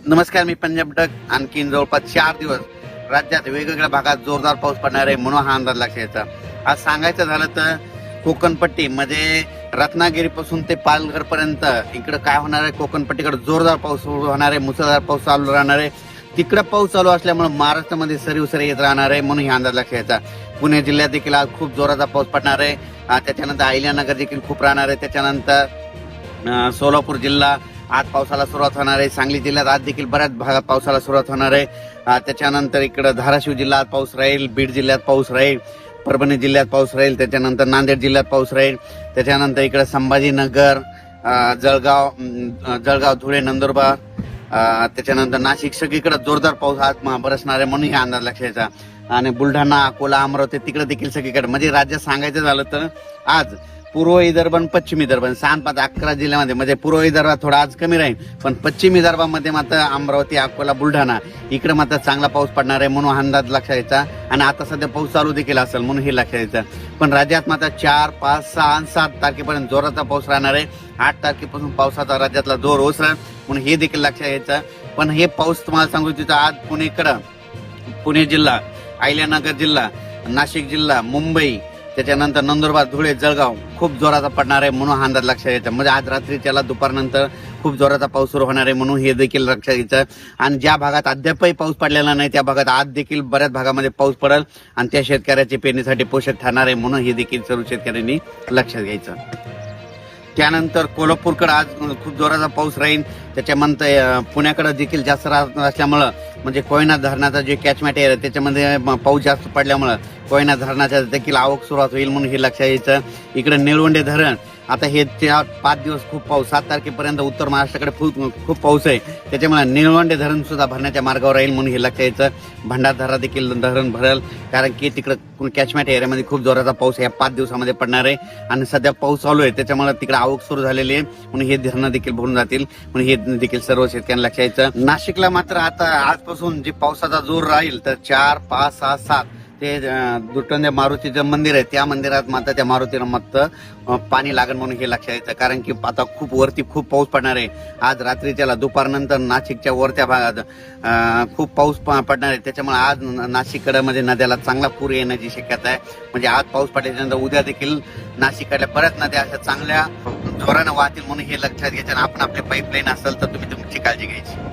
नमस्कार, मी पंजाब डक. आणखीन जवळपास 4 दिवस राज्यात वेगवेगळ्या भागात जोरदार पाऊस पडणार आहे म्हणून हा अंदाज लक्षात येतो. आज सांगायचं झालं तर कोकणपट्टी म्हणजे रत्नागिरीपासून ते पालघर पर्यंत इकडे काय होणार आहे, कोकणपट्टीकडे जोरदार पाऊस सुरू होणार आहे, मुसळधार पाऊस चालू राहणार आहे. तिकडे पाऊस चालू असल्यामुळे महाराष्ट्रामध्ये सरी येत राहणार आहे म्हणून हा अंदाज लक्षात येतो. पुणे जिल्ह्यात देखील आज खूप जोराचा पाऊस पडणार आहे. त्याच्यानंतर अहिल्यानगर देखील खूप राहणार आहे. त्याच्यानंतर सोलापूर जिल्हा आज पावसाला सुरुवात होणार आहे. सांगली जिल्ह्यात आज देखील बऱ्याच भागात पावसाला सुरुवात होणार आहे. त्याच्यानंतर इकडे धाराशिव जिल्ह्यात पाऊस राहील, बीड जिल्ह्यात पाऊस राहील, परभणी जिल्ह्यात पाऊस राहील, त्याच्यानंतर नांदेड जिल्ह्यात पाऊस राहील, त्याच्यानंतर इकडे संभाजीनगर, जळगाव, धुळे, नंदुरबार, त्याच्यानंतर नाशिक सगळीकडे जोरदार पाऊस आज बरसणार आहे म्हणून हा अंदाज लक्षात यायचा. आणि बुलढाणा, अकोला, अमरावती तिकडे देखील सगळीकडे म्हणजे राज्यात सांगायचं झालं तर आज पूर्व विदर्भ आणि पश्चिम विदर्भ 7-11 जिल्ह्यामध्ये म्हणजे पूर्व विदर्भात थोडा आज कमी राहील, पण पश्चिम विदर्भामध्ये मात्र अमरावती, अकोला, बुलढाणा इकडे मात्र चांगला पाऊस पडणार आहे म्हणून अंदाज लक्षात यायचा. आणि आता सध्या पाऊस चालू देखील असेल म्हणून हे लक्षात यायचं. पण राज्यात मात्र 4, 5, 6 आणि 7 तारखेपर्यंत जोराचा पाऊस राहणार आहे. 8 तारखेपासून पावसाचा राज्यातला जोर ओसरेल म्हणून हे देखील लक्षात यायचं. पण हे पाऊस तुम्हाला सांगू इच्छितो, आज पुणे जिल्हा, अहिल्यानगर जिल्हा, नाशिक जिल्हा, मुंबई, त्याच्यानंतर नंदुरबार, धुळे, जळगाव खूप जोराचा पडणार आहे म्हणून अंदाज लक्षात यायचा. म्हणजे आज रात्रीच्याला दुपारनंतर खूप जोराचा पाऊस सुरू होणार आहे म्हणून हे देखील लक्षात यायचं. आणि ज्या भागात अद्यापही पाऊस पडलेला नाही त्या भागात आज देखील बऱ्याच भागामध्ये पाऊस पडेल आणि त्या शेतकऱ्याच्या पेरणीसाठी पोषक ठरणार आहे म्हणून हे देखील सर्व शेतकऱ्यांनी लक्षात घ्यायचं. त्यानंतर कोल्हापूरकडे आज खूप जोराचा पाऊस राहील. त्याच्यानंतर पुण्याकडे देखील जास्त असल्यामुळं म्हणजे कोयना धरणाचा जे कॅचमेंट आहे त्याच्यामध्ये पाऊस जास्त पडल्यामुळं कोयना धरणाच्या देखील आवक सुरुवात होईल म्हणून हे लक्षात यायचं. इकडे निळवंडे धरण आता हे 5 दिवस खूप पाऊस, 7 तारखेपर्यंत उत्तर महाराष्ट्राकडे खूप पाऊस आहे, त्याच्यामुळे निळवंडे धरण सुद्धा भरण्याच्या मार्गावर राहील म्हणून हे लक्षात यायचं. भंडारदरा देखील धरण भरेल कारण की तिकडे कॅचमेंट एरियामध्ये खूप जोराचा पाऊस या 5 दिवसामध्ये पडणार आहे. आणि सध्या पाऊस चालू आहे त्याच्यामुळे तिकडे आवक सुरू झालेली आहे म्हणून हे धरणं देखील भरून जातील म्हणून हे देखील सर्व शेतकऱ्यांना लक्षात यायचं. नाशिकला मात्र आता आजपासून जे पावसाचा जोर राहील तर 4, 5, 6, 7 ते दुटंदे मारुतीचं मंदिर आहे त्या मंदिरात मात्र त्या मारुतीला मात्र पाणी लागेल म्हणून हे लक्षात येतं. कारण की आता खूप वरती खूप पाऊस पडणार आहे. आज रात्रीच्याला दुपारनंतर नाशिकच्या वरच्या भागात खूप पाऊस पडणार आहे. त्याच्यामुळे आज नाशिककडे म्हणजे नद्याला चांगला पूर येण्याची शक्यता आहे. म्हणजे आज पाऊस पडल्यानंतर उद्या देखील नाशिककडल्या बऱ्याच नद्या अशा चांगल्या जोरानं वाहतील म्हणून हे लक्षात घ्यायचं. आणि आपण आपले पाईपलाईन असेल तर तुम्ही तुमची काळजी घ्यायची.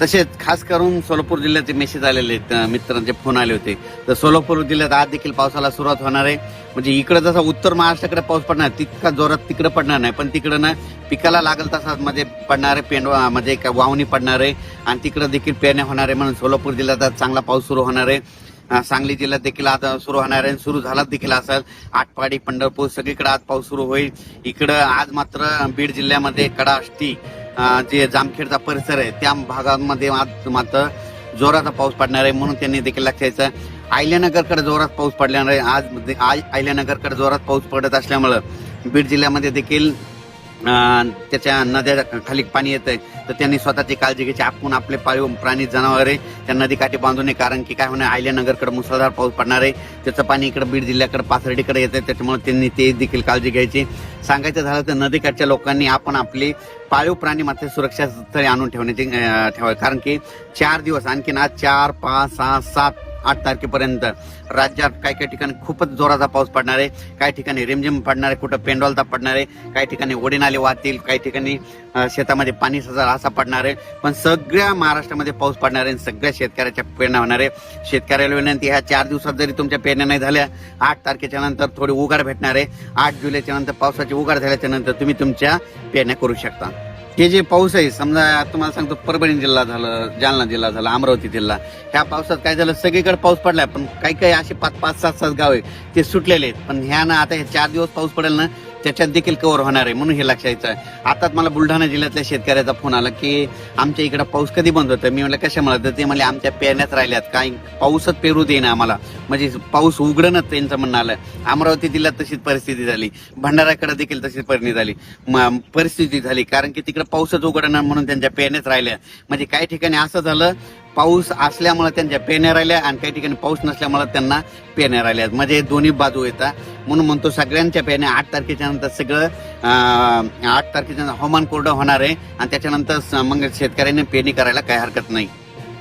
तसेच खास करून सोलापूर जिल्ह्याचे मेसेज आलेले आहेत, मित्रांचे फोन आले होते. तर सोलापूर जिल्ह्यात आज देखील पावसाला सुरुवात होणार आहे. म्हणजे इकडे जसा उत्तर महाराष्ट्राकडे पाऊस पडणार तितका जोरात तिकडे पडणार नाही, पण तिकडे ना पिकाला लागल तसा म्हणजे पडणार आहे, पेंडवा म्हणजे वावणी पडणार आहे आणि तिकडे देखील पेरण्या होणार आहे म्हणून सोलापूर जिल्ह्यात आज चांगला पाऊस सुरू होणार आहे. सांगली जिल्ह्यात देखील आता सुरू होणार आहे, सुरू झाला देखील असेल. आटपाडी, पंढरपूर सगळीकडे आज पाऊस सुरू होईल. इकडं आज मात्र बीड जिल्ह्यामध्ये कडाष्टी जे जामखेडचा परिसर आहे त्या भागांमध्ये आज मात्र जोराचा पाऊस पडणार आहे म्हणून त्यांनी देखील लक्षात यायचं. अहिल्यानगरकडे जोरात पाऊस पडणार आहे. आज अहिल्यानगरकडे जोरात पाऊस पडत असल्यामुळं बीड जिल्ह्यामध्ये देखील त्याच्या नद्या खाली पाणी येत आहे तर त्यांनी स्वतःची काळजी घ्यायची. आपण आपले पाळीव प्राणी जनावरे त्या नदीकाठी बांधू नये कारण की काय होणार अहिल्यानगरकडे मुसळधार पाऊस पडणार आहे. त्याचं पाणी इकडे बीड जिल्ह्याकडे पाथर्डीकडे येत आहे त्याच्यामुळे त्यांनी ते देखील काळजी घ्यायची. सांगायचं झालं तर नदीकाठच्या लोकांनी आपण आपली पाळीव प्राणी मात्र सुरक्षा स्थळी आणून ठेवावे कारण की 4 दिवस आणखीन आज 4, 5, 6, 7, 8 तारखेपर्यंत राज्यात काही ठिकाणी खूपच जोराचा पाऊस पडणार आहे. काही ठिकाणी रिमझिम पडणार आहे, कुठं पेंडॉलता पडणार आहे, काही ठिकाणी ओढे नाले वाहतील, काही ठिकाणी शेतामध्ये पाणी सजार असा पडणार आहे. पण सगळ्या महाराष्ट्रामध्ये पाऊस पडणार आहे. सगळ्या शेतकऱ्याच्या पेरण्या होणार आहे. शेतकऱ्याला विनंती ह्या 4 दिवसात जरी तुमच्या पेरण्या नाही झाल्या 8 तारखेच्या नंतर थोडी उघाड भेटणार आहे. 8 जुलैच्या नंतर पावसाची उघाड झाल्याच्या नंतर तुम्ही तुमच्या पेरण्या करू शकता. हे जे पाऊस आहे समजा तुम्हाला सांगतो परभणी जिल्हा झालं, जालना जिल्हा झाला, अमरावती जिल्हा ह्या पावसात काय झालं सगळीकडे पाऊस पडलाय पण काही असे 5-5, 7-7 गाव आहे ते सुटलेले आहेत. पण ह्या ना आता हे 4 दिवस पाऊस पडेल ना त्याच्यात देखील कव्हर होणार आहे म्हणून हे लक्षात यायचं आहे. आताच मला बुलढाणा जिल्ह्यातल्या शेतकऱ्याचा फोन आला की आमच्या इकडे पाऊस कधी बंद होतं. मी म्हणलं कशामुळे तर ते म्हणले आमच्या पेरण्याच राहिल्यात, काही पाऊसच पेरू देईना आम्हाला, म्हणजे पाऊस उघडणच त्यांचं म्हणणं आलं. अमरावती जिल्ह्यात तशीच परिस्थिती झाली, भंडाऱ्याकडे देखील तशीच परिस्थिती झाली कारण की तिकडे पाऊसच उघडणार म्हणून त्यांच्या पेरण्याच राहिल्या. म्हणजे काही ठिकाणी असं झालं पाऊस असल्यामुळे त्यांच्या पेरण्या राहिल्या आणि काही ठिकाणी पाऊस नसल्यामुळे त्यांना पेरण्या राहिल्या. म्हणजे दोन्ही बाजू येतात. म्हणून म्हणतो सगळ्यांच्या पेरण्या 8 तारखेच्या नंतर सगळं 8 तारखेच्या नंतर हवामान कोरडं होणार आहे आणि त्याच्यानंतर मग शेतकऱ्यांनी पेरणी करायला काही हरकत नाही.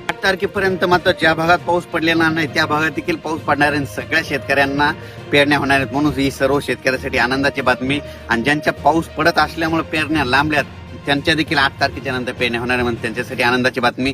8 तारखेपर्यंत मात्र ज्या भागात पाऊस पडलेला नाही त्या भागात देखील पाऊस पडणार आहे. सगळ्या शेतकऱ्यांना पेरण्या होणार आहेत. म्हणून ही सर्व शेतकऱ्यांसाठी आनंदाची बातमी. आणि ज्यांच्या पाऊस पडत असल्यामुळे पेरण्या लांबल्यात त्यांच्या देखील 8 तारखेच्या नंतर पेरण्या होणार आहे. म्हणून त्यांच्यासाठी आनंदाची बातमी.